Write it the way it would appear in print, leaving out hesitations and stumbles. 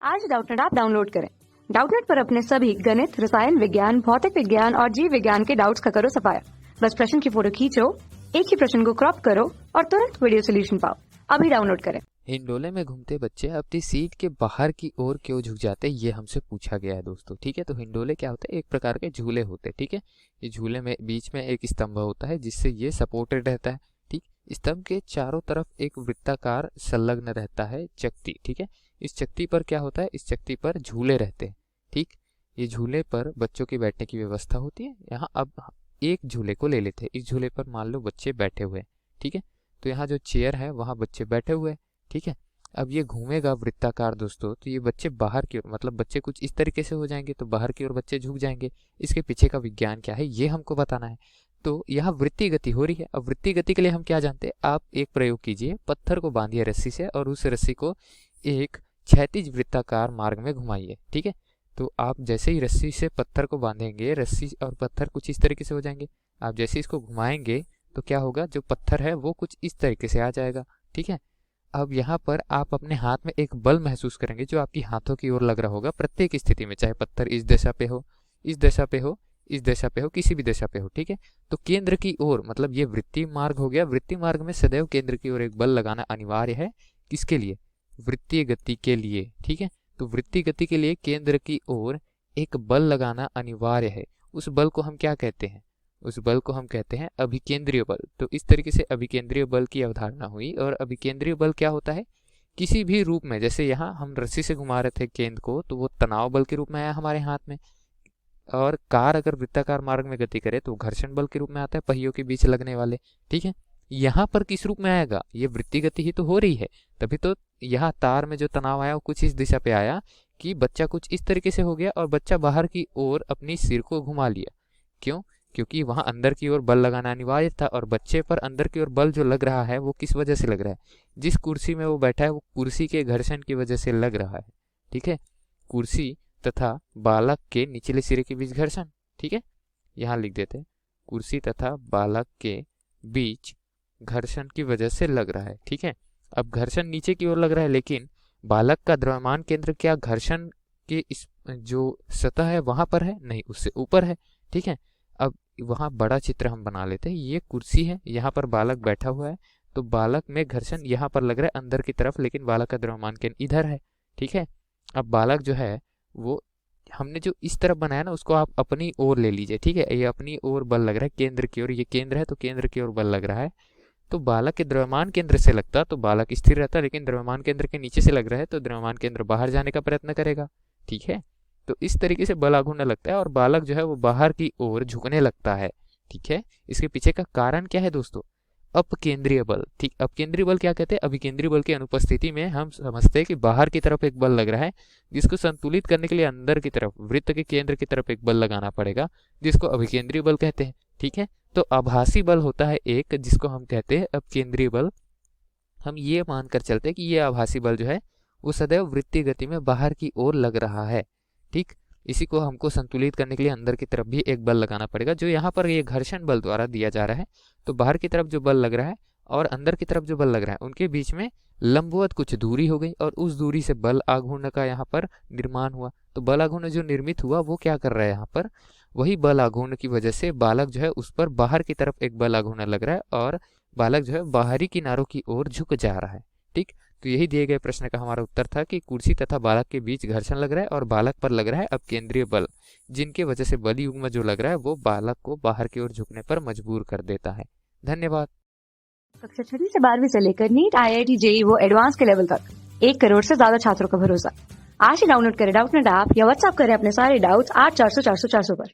आज Doubtnut app download करें। Doubtnut पर अपने सभी गणित, रसायन विज्ञान, भौतिक विज्ञान और जीव विज्ञान के डाउट्स का करो सफाया। बस प्रश्न की फोटो खींचो, एक ही प्रश्न को क्रॉप करो और तुरंत वीडियो सोल्यूशन पाओ। अभी डाउनलोड करें। हिंडोले में घूमते बच्चे अपनी सीट के बाहर की ओर क्यों झुक जाते हैं, ये हमसे पूछा गया है दोस्तों। ठीक है, तो हिंडोले क्या होते हैं? एक प्रकार के झूले होते हैं। ठीक है, ये झूले में बीच में एक स्तंभ होता है जिससे ये सपोर्टेड रहता है। ठीक, स्तंभ के चारों तरफ एक वृत्ताकार संलग्न रहता है चकती। ठीक है, इस चकती पर क्या होता है? इस चकती पर झूले रहते हैं। ठीक, ये झूले पर बच्चों की बैठने की व्यवस्था होती है। यहाँ अब एक झूले को ले लेते हैं। इस झूले पर मान लो बच्चे बैठे हुए हैं। ठीक है, तो यहाँ जो चेयर है वहाँ बच्चे बैठे हुए हैं। ठीक है, अब ये घूमेगा वृत्ताकार दोस्तों, तो ये बच्चे बाहर की ओर, मतलब बच्चे कुछ इस तरीके से हो जाएंगे, तो बाहर की ओर बच्चे झुक जाएंगे। इसके पीछे का विज्ञान क्या है ये हमको बताना है। तो यहाँ वृत्तीय गति हो रही है। अब वृत्तीय गति के लिए हम क्या जानते हैं? आप एक प्रयोग कीजिए, पत्थर को बांधिए रस्सी से और उस रस्सी को एक क्षैतिज वृत्ताकार मार्ग में घुमाइए। ठीक है, तो आप जैसे ही रस्सी से पत्थर को बांधेंगे, रस्सी और पत्थर कुछ इस तरीके से हो जाएंगे। आप जैसे इसको घुमाएंगे तो क्या होगा? जो पत्थर है वो कुछ इस तरीके से आ जाएगा। ठीक है, अब यहाँ पर आप अपने हाथ में एक बल महसूस करेंगे जो आपकी हाथों की ओर लग रहा होगा प्रत्येक स्थिति में, चाहे पत्थर इस दिशा पे हो, इस दिशा पे हो, इस दिशा पे हो, किसी भी दिशा पे हो। ठीक है, तो केंद्र की ओर, मतलब ये वृत्तीय मार्ग हो गया। वृत्तीय मार्ग में सदैव केंद्र की ओर एक बल लगाना अनिवार्य है। किसके लिए? वृत्तीय गति के लिए। ठीक है, तो वृत्तीय गति के लिए केंद्र की ओर एक बल लगाना अनिवार्य है। उस बल को हम क्या कहते हैं? उस बल को हम कहते हैं अभिकेंद्रीय बल। तो इस तरीके से अभिकेंद्रीय बल की अवधारणा हुई। और अभिकेंद्रीय बल क्या होता है? किसी भी रूप में, जैसे यहाँ हम रस्सी से घुमा रहे थे केंद्र को, तो वो तनाव बल के रूप में आया हमारे हाथ में। और कार अगर वृत्ताकार मार्ग में गति करे तो घर्षण बल के रूप में आता है, पहियों के बीच लगने वाले। ठीक है, यहाँ पर किस रूप में आएगा? ये वृत्तीय गति ही तो हो रही है, तभी तो यहाँ तार में जो तनाव आया वो कुछ इस दिशा पे आया कि बच्चा कुछ इस तरीके से हो गया और बच्चा बाहर की ओर अपनी सिर को घुमा लिया। क्यों? क्योंकि वहां अंदर की ओर बल लगाना अनिवार्य था। और बच्चे पर अंदर की ओर बल जो लग रहा है वो किस वजह से लग रहा है? जिस कुर्सी में वो बैठा है वो कुर्सी के घर्षण की वजह से लग रहा है। ठीक है, कुर्सी तथा बालक के निचले सिरे के बीच घर्षण। ठीक है, यहाँ लिख देते हैं, कुर्सी तथा बालक के बीच घर्षण की वजह से लग रहा है। ठीक है, अब घर्षण नीचे की ओर लग रहा है, लेकिन बालक का द्रव्यमान केंद्र क्या घर्षण के इस जो सतह है वहां पर है? नहीं, उससे ऊपर है। ठीक है, अब वहां बड़ा चित्र हम बना लेते हैं। ये कुर्सी है, यहाँ पर बालक बैठा हुआ है, तो बालक में घर्षण यहाँ पर लग रहा है अंदर की तरफ, लेकिन बालक का द्रव्यमान केंद्र इधर है। ठीक है, अब बालक जो है वो हमने जो इस तरफ बनाया ना, उसको आप अपनी ओर ले लीजिए। ठीक है, ये अपनी ओर बल लग रहा है केंद्र की ओर, ये केंद्र है तो केंद्र की ओर बल लग रहा है। तो बालक के द्रव्यमान केंद्र से लगता तो बालक स्थिर रहता, लेकिन द्रव्यमान केंद्र के नीचे से लग रहा है तो द्रव्यमान केंद्र बाहर जाने का प्रयत्न करेगा। ठीक है, तो इस तरीके से बल आघूर्ण लगता है और बालक जो है वो बाहर की ओर झुकने लगता है। ठीक है, इसके पीछे का कारण क्या है दोस्तों? अपकेंद्रीय बल। ठीक, अपकेंद्रीय बल क्या कहते हैं? अभिकेंद्रीय बल की अनुपस्थिति में हम समझते हैं कि बाहर की तरफ एक बल लग रहा है, जिसको संतुलित करने के लिए अंदर की तरफ वृत्त के केंद्र की तरफ एक बल लगाना पड़ेगा, जिसको अभिकेंद्रीय बल कहते हैं। ठीक है, तो आभासी बल होता है एक, जिसको हम कहते हैं अपकेंद्रीय बल। हम ये मानकर चलते हैं कि ये आभासी बल जो है वो सदैव वृत्तीय गति में बाहर की ओर लग रहा है। ठीक, इसी को हमको संतुलित करने के लिए अंदर की तरफ भी एक बल लगाना पड़ेगा, जो यहाँ पर ये घर्षण बल द्वारा दिया जा रहा है। तो बाहर की तरफ जो बल लग रहा है और अंदर की तरफ जो बल लग रहा है, उनके बीच में लंबवत कुछ दूरी हो गई और उस दूरी से बल आघूर्ण का यहाँ पर निर्माण हुआ। तो बल आघूर्ण जो निर्मित हुआ वो क्या कर रहा है? यहाँ पर वही बल आघूर्ण की वजह से बालक जो है उस पर बाहर की तरफ एक बल आघूर्ण लग रहा है और बालक जो है बाहरी किनारों की ओर झुक जा रहा है। ठीक, तो यही दिए गए प्रश्न का हमारा उत्तर था कि कुर्सी तथा बालक के बीच घर्षण लग रहा है और बालक पर लग रहा है अपकेंद्रीय बल, जिनके वजह से बल युग्म जो लग रहा है वो बालक को बाहर की ओर झुकने पर मजबूर कर देता है। धन्यवाद। कक्षा 6 से 12वीं से लेकर नीट, IIT, JEE वो एडवांस के लेवल तक 1 करोड़ से ज्यादा छात्रों का भरोसा। आज ही डाउनलोड करें डाउटनेट ऐप या व्हाट्सएप करें अपने सारे डाउट्स 8400 400 400 पर।